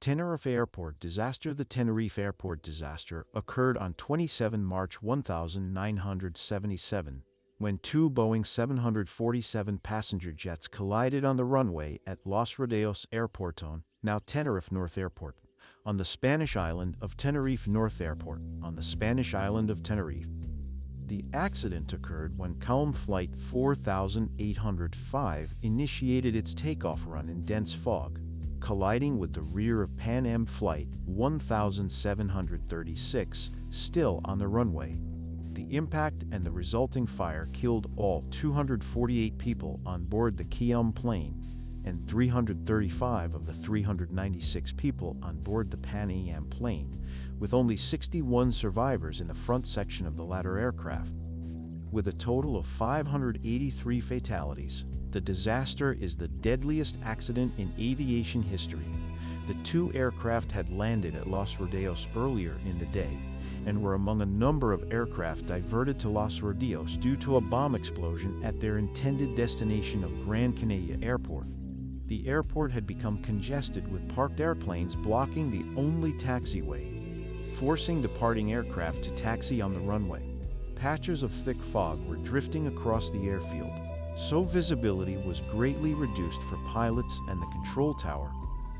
Tenerife Airport Disaster. The Tenerife Airport disaster occurred on 27 March 1977, when two Boeing 747 passenger jets collided on the runway at Los Rodeos Airporton, now Tenerife North Airport, on the Spanish island of Tenerife. North Airport, on the Spanish island of Tenerife. The accident occurred when KLM Flight 4805 initiated its takeoff run in dense fog, colliding with the rear of Pan Am Flight 1736, still on the runway. The impact and the resulting fire killed all 248 people on board the KLM plane and 335 of the 396 people on board the Pan Am plane, with only 61 survivors in the front section of the latter aircraft. With a total of 583 fatalities, the disaster is the deadliest accident in aviation history. The two aircraft had landed at Los Rodeos earlier in the day and were among a number of aircraft diverted to Los Rodeos due to a bomb explosion at their intended destination of Gran Canaria Airport. The airport had become congested with parked airplanes blocking the only taxiway, forcing departing aircraft to taxi on the runway. Patches of thick fog were drifting across the airfield, so visibility was greatly reduced for pilots and the control tower.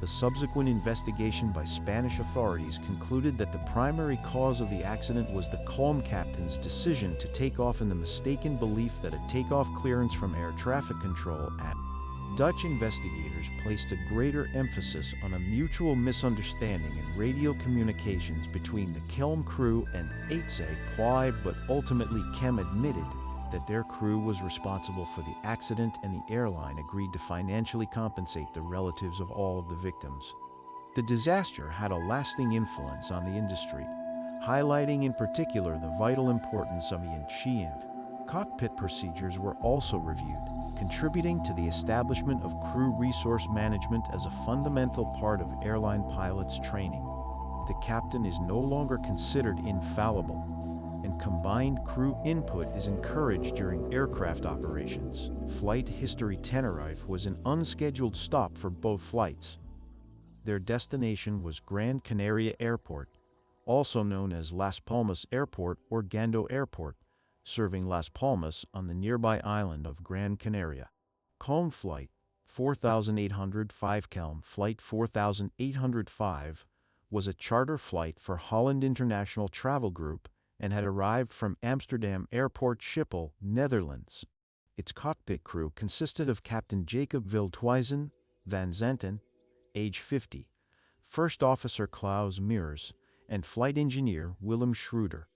The subsequent investigation by Spanish authorities concluded that the primary cause of the accident was the KLM captain's decision to take off in the mistaken belief that a takeoff clearance from air traffic control at Dutch investigators placed a greater emphasis on a mutual misunderstanding in radio communications between the KLM crew and Ply, but ultimately KLM admitted that their crew was responsible for the accident and the airline agreed to financially compensate the relatives of all of the victims. The disaster had a lasting influence on the industry, highlighting in particular the vital importance of aviation. Cockpit procedures were also reviewed, contributing to the establishment of crew resource management as a fundamental part of airline pilots' training. The captain is no longer considered infallible, and combined crew input is encouraged during aircraft operations. Flight history: Tenerife was an unscheduled stop for both flights. Their destination was Gran Canaria Airport, also known as Las Palmas Airport or Gando Airport, serving Las Palmas on the nearby island of Gran Canaria. KLM Flight 4805 KLM Flight 4805 was a charter flight for Holland International Travel Group and had arrived from Amsterdam Airport Schiphol, Netherlands. Its cockpit crew consisted of Captain Jacob Veldhuizen van Zanten, age 50, First Officer Klaus Meers, and Flight Engineer Willem Schroeder.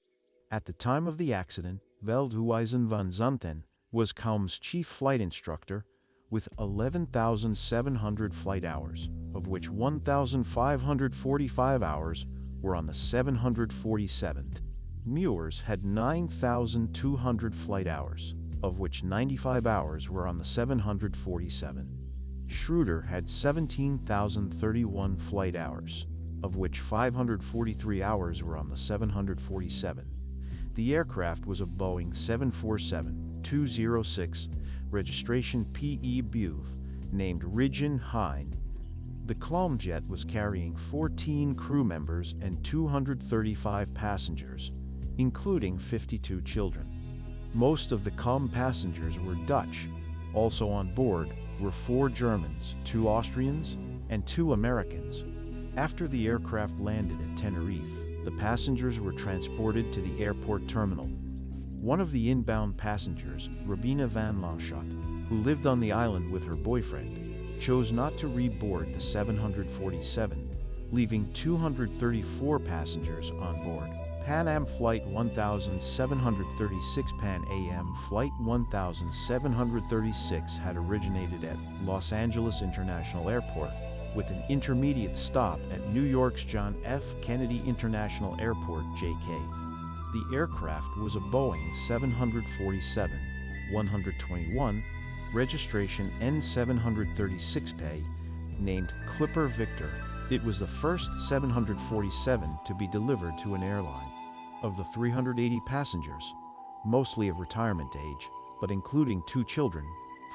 At the time of the accident, Veldhuizen van Zanten was KLM's chief flight instructor with 11,700 flight hours, of which 1,545 hours were on the 747th. Meers had 9,200 flight hours, of which 95 hours were on the 747. Schroeder had 17,031 flight hours, of which 543 hours were on the 747. The aircraft was a Boeing 747-206, registration PE Buv, named Ridgen Hein. The KLM jet was carrying 14 crew members and 235 passengers, including 52 children. Most of the KLM passengers were Dutch. Also on board were 4 Germans, 2 Austrians, and 2 Americans. After the aircraft landed at Tenerife, the passengers were transported to the airport terminal. One of the inbound passengers, Rabina van Lanschot, who lived on the island with her boyfriend, chose not to reboard the 747, leaving 234 passengers on board. Pan Am Flight 1736 Pan Am Flight 1736 had originated at Los Angeles International Airport, with an intermediate stop at New York's John F. Kennedy International Airport, JK. The aircraft was a Boeing 747-121, registration N736P, named Clipper Victor. It was the first 747 to be delivered to an airline. Of the 380 passengers, mostly of retirement age, but including 2 children,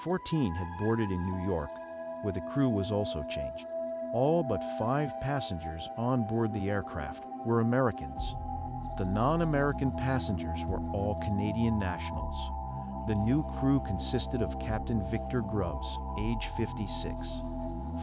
14 had boarded in New York, where the crew was also changed. All but 5 passengers on board the aircraft were Americans. The non-American passengers were all Canadian nationals. The new crew consisted of Captain Victor Grubbs, age 56,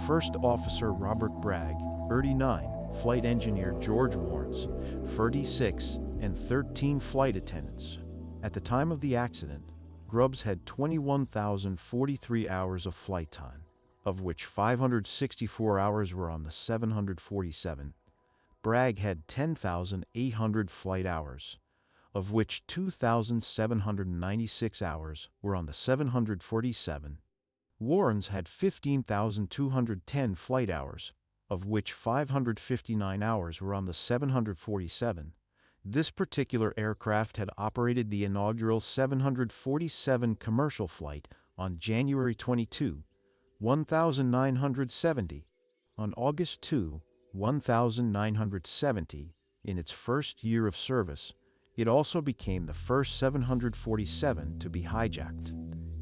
First Officer Robert Bragg, 39, Flight Engineer George Warnes, 36, and 13 flight attendants. At the time of the accident, Grubbs had 21,043 hours of flight time, of which 564 hours were on the 747. Bragg had 10,800 flight hours, of which 2,796 hours were on the 747. Warnes had 15,210 flight hours, of which 559 hours were on the 747. This particular aircraft had operated the inaugural 747 commercial flight on January 22, 1970, on August 2, 1970, in its first year of service. It also became the first 747 to be hijacked.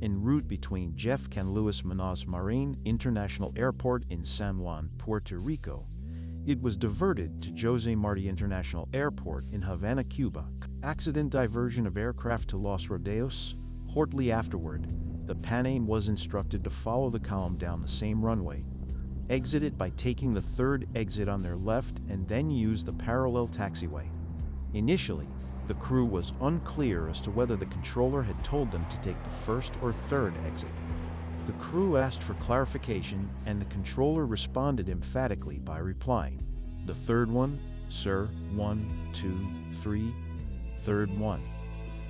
En route between Jeff Can Luis Munoz Marin International Airport in San Juan, Puerto Rico, it was diverted to Jose Marti International Airport in Havana, Cuba. Accident diversion of aircraft to Los Rodeos. Shortly afterward, the Pan Am was instructed to follow the column down the same runway, exit it by taking the third exit on their left, and then use the parallel taxiway. Initially, the crew was unclear as to whether the controller had told them to take the first or third exit. The crew asked for clarification, and the controller responded emphatically by replying, "The third one, sir, 1, 2, 3, third one."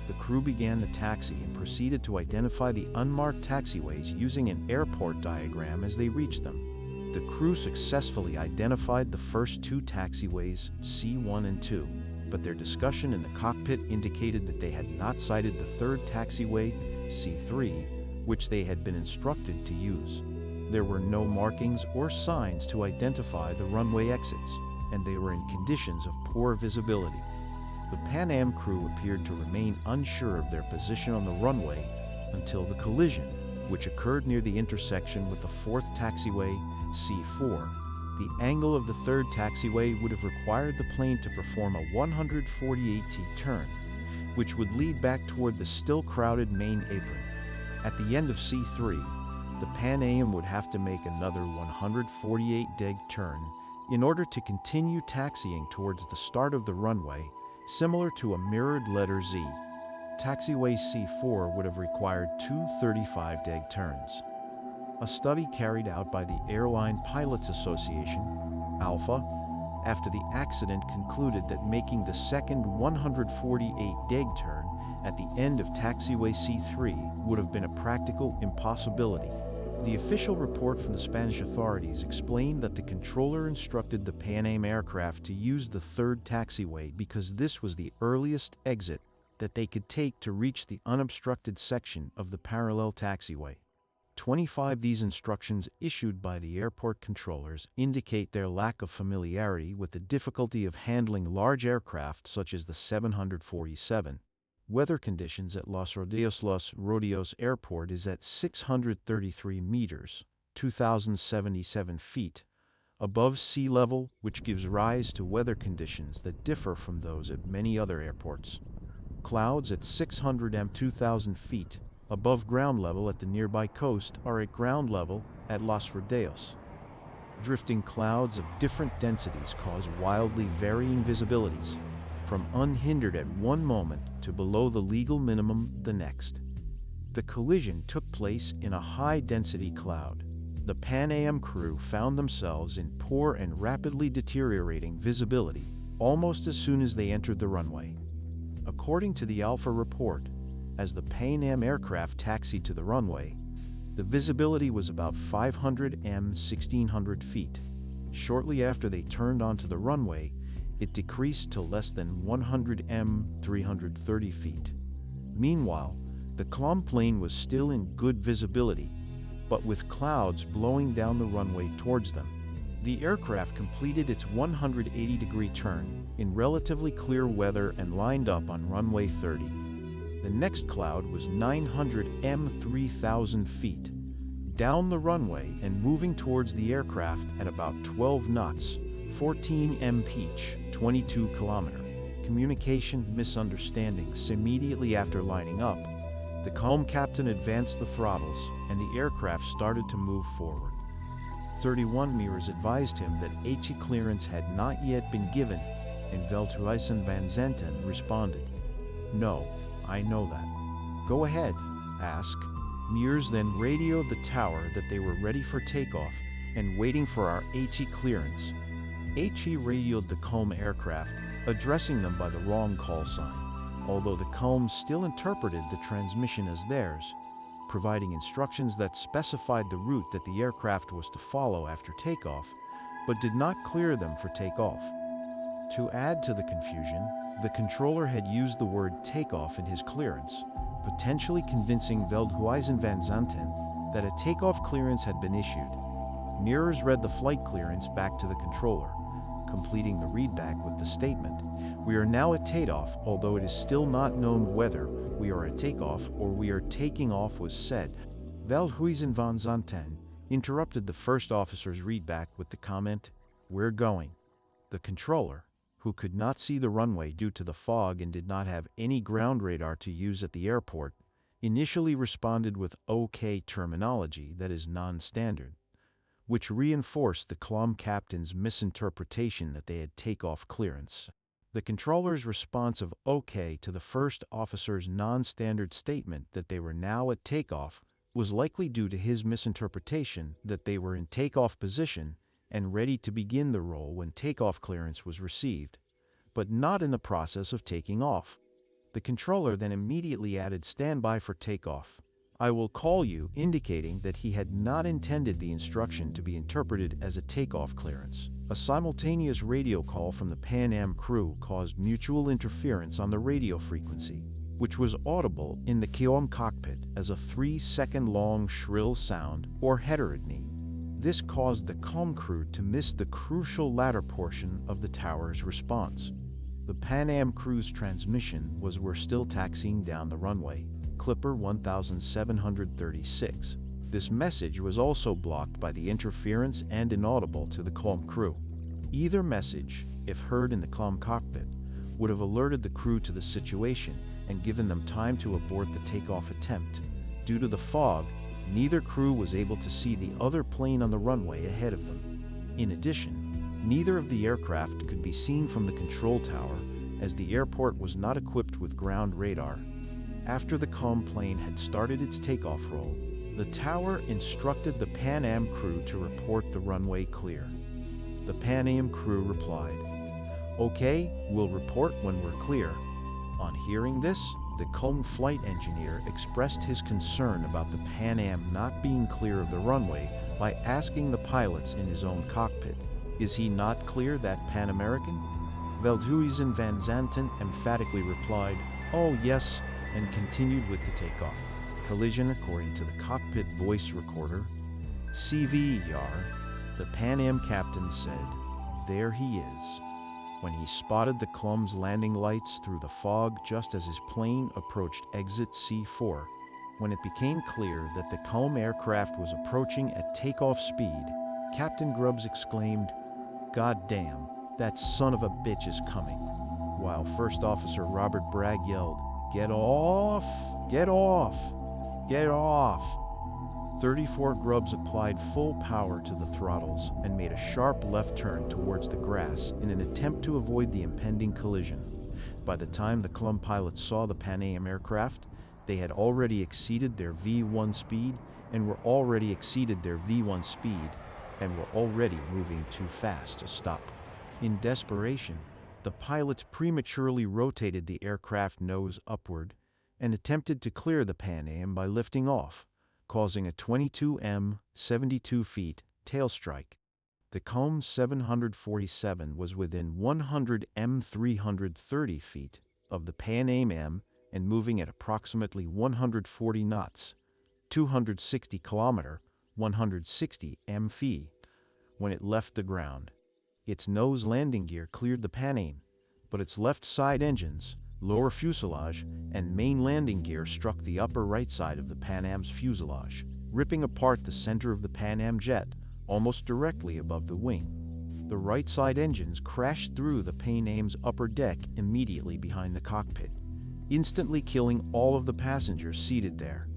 The crew began the taxi and proceeded to identify the unmarked taxiways using an airport diagram as they reached them. The crew successfully identified the first 2 taxiways, C1 and 2, but their discussion in the cockpit indicated that they had not sighted the third taxiway, C3, which they had been instructed to use. There were no markings or signs to identify the runway exits, and they were in conditions of poor visibility. The Pan Am crew appeared to remain unsure of their position on the runway until the collision, which occurred near the intersection with the 4th taxiway, C4. The angle of the 3rd taxiway would have required the plane to perform a 148T turn, which would lead back toward the still crowded main apron. At the end of C3, the Pan Am would have to make another 148-deg turn in order to continue taxiing towards the start of the runway, similar to a mirrored letter Z. Taxiway C4 would have required 2 35-deg turns. A study carried out by the Airline Pilots Association, ALPHA, after the accident concluded that making the second 148-deg turn at the end of taxiway C3 would have been a practical impossibility. The official report from the Spanish authorities explained that the controller instructed the Pan Am aircraft to use the 3rd taxiway because this was the earliest exit that they could take to reach the unobstructed section of the parallel taxiway. 25 these instructions issued by the airport controllers indicate their lack of familiarity with the difficulty of handling large aircraft such as the 747. Weather conditions at Los Rodeos Airport is at 633 meters, 2,077 feet, above sea level, which gives rise to weather conditions that differ from those at many other airports. Clouds at 600 m 2,000 feet, above ground level at the nearby coast are at ground level at Los Rodeos. Drifting clouds of different densities cause wildly varying visibilities, from unhindered at one moment to below the legal minimum the next. The collision took place in a high-density cloud. The Pan Am crew found themselves in poor and rapidly deteriorating visibility almost as soon as they entered the runway. According to the ALPHA report, as the Pan Am aircraft taxied to the runway, the visibility was about 500 m 1,600 feet. Shortly after they turned onto the runway, it decreased to less than 100 m 330 feet. Meanwhile, the Clom plane was still in good visibility, but with clouds blowing down the runway towards them. The aircraft completed its 180-degree turn in relatively clear weather and lined up on runway 30. The next cloud was 900 m 3,000 feet, down the runway and moving towards the aircraft at about 12 knots, 14 mph, 22 km. Communication misunderstandings. Immediately after lining up, the calm captain advanced the throttles and the aircraft started to move forward. 31 mirrors advised him that HE clearance had not yet been given, and Veldhuizen van Zanten responded, "No, I know that. Go ahead, ask." Mears then radioed the tower that they were ready for takeoff and waiting for our HE clearance. HE radioed the Calm aircraft, addressing them by the wrong call sign, although the Calm still interpreted the transmission as theirs, providing instructions that specified the route that the aircraft was to follow after takeoff, but did not clear them for takeoff. To add to the confusion, the controller had used the word takeoff in his clearance, potentially convincing Veldhuizen van Zanten that a takeoff clearance had been issued. Mirrors read the flight clearance back to the controller, completing the readback with the statement, "We are now at takeoff, although it is still not known whether we are at takeoff or we are taking off," was said. Veldhuizen van Zanten interrupted the first officer's readback with the comment, "We're going." The controller, who could not see the runway due to the fog and did not have any ground radar to use at the airport, initially responded with OK terminology that is non-standard, which reinforced the CLOM captain's misinterpretation that they had takeoff clearance. The controller's response of OK to the first officer's non-standard statement that they were now at takeoff was likely due to his misinterpretation that they were in takeoff position and ready to begin the roll when takeoff clearance was received, but not in the process of taking off. The controller then immediately added standby for takeoff. "I will call you," indicating that he had not intended the instruction to be interpreted as a takeoff clearance. A simultaneous radio call from the Pan Am crew caused mutual interference on the radio frequency, which was audible in the KLM cockpit as a 3-second-long shrill sound or heterodyny. This caused the CLM crew to miss the crucial latter portion of the tower's response. The Pan Am crew's transmission was, "We're still taxiing down the runway, Clipper 1736. This message was also blocked by the interference and inaudible to the CLM crew. Either message, if heard in the CLM cockpit, would have alerted the crew to the situation and given them time to abort the takeoff attempt. Due to the fog, neither crew was able to see the other plane on the runway ahead of them. In addition, neither of the aircraft could be seen from the control tower, as the airport was not equipped with ground radar. After the CLM plane had started its takeoff roll, the tower instructed the Pan Am crew to report the runway clear. The Pan Am crew replied, "Okay, we'll report when we're clear." On hearing this, the CLM flight engineer expressed his concern about the Pan Am not being clear of the runway by asking the pilots in his own cockpit, "Is he not clear, that Pan American?" Veldhuizen van Zanten emphatically replied, "Oh yes," and continued with the takeoff. Collision. According to the cockpit voice recorder, CVER, the Pan Am captain said, "There he is," when he spotted the CLM's landing lights through the fog just as his plane approached exit C4. When it became clear that the CLM aircraft was approaching at takeoff speed, Captain Grubbs exclaimed, "God damn, that son of a bitch is coming," while First Officer Robert Bragg yelled, "Get off! Get off! Get off!" 34 Grubbs applied full power to the throttles and made a sharp left turn towards the grass in an attempt to avoid the impending collision. By the time the CLM pilots saw the Pan Am aircraft, they had already exceeded their V1 speed and were already moving too fast to stop. In desperation, the pilots prematurely rotated the aircraft nose upward and attempted to clear the Pan Am by lifting off, causing a 22 72 feet tail strike. The CLM 747 was within 100 330 feet of the Pan Am and moving at approximately 140 knots, 260 km, 160 mph, when it left the ground. Its nose landing gear cleared the Pan Am, but its left side engines, lower fuselage, and main landing gear struck the upper right side of the Pan Am's fuselage, ripping apart the center of the Pan Am jet, almost directly above the wing. The right side engines crashed through the Pan Am's upper deck immediately behind the cockpit, instantly killing all of the passengers seated there.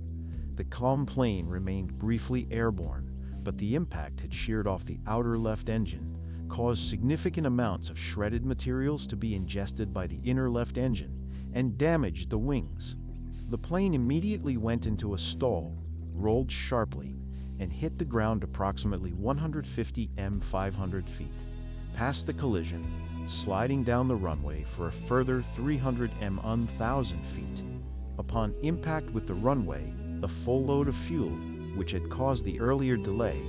The calm plane remained briefly airborne, but the impact had sheared off the outer left engine, caused significant amounts of shredded materials to be ingested by the inner left engine, and damaged the wings. The plane immediately went into a stall, rolled sharply, and hit the ground approximately 150 m 500 feet, past the collision, sliding down the runway for a further 300 m 1,000 feet. Upon impact with the runway, the full load of fuel, which had caused the earlier delay,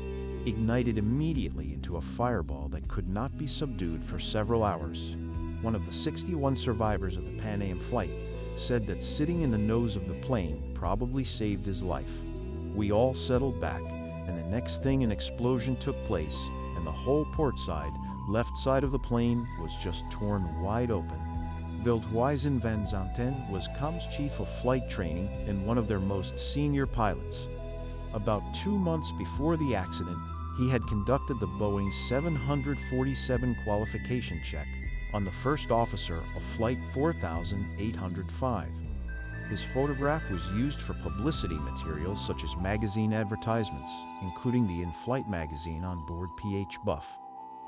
ignited immediately into a fireball that could not be subdued for several hours. One of the 61 survivors of the Pan Am flight said that sitting in the nose of the plane probably saved his life. We all settled back, and the next thing an explosion took place, and the whole port side, left side of the plane was just torn wide open. Veldhuizen van Zanten was COM's chief of flight training and one of their most senior pilots. About 2 months before the accident, he had conducted the Boeing 747 qualification check on the first officer of Flight 4805. His photograph was used for publicity materials such as magazine advertisements, including the in-flight magazine on board PH Buff.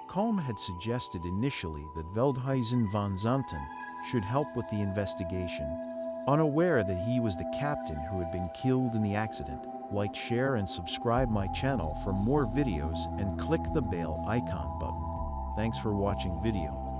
COM had suggested initially that Veldhuizen van Zanten should help with the investigation, unaware that he was the captain who had been killed in the accident. Like, share, and subscribe my channel for more videos and click the bell icon button. Thanks for watching video.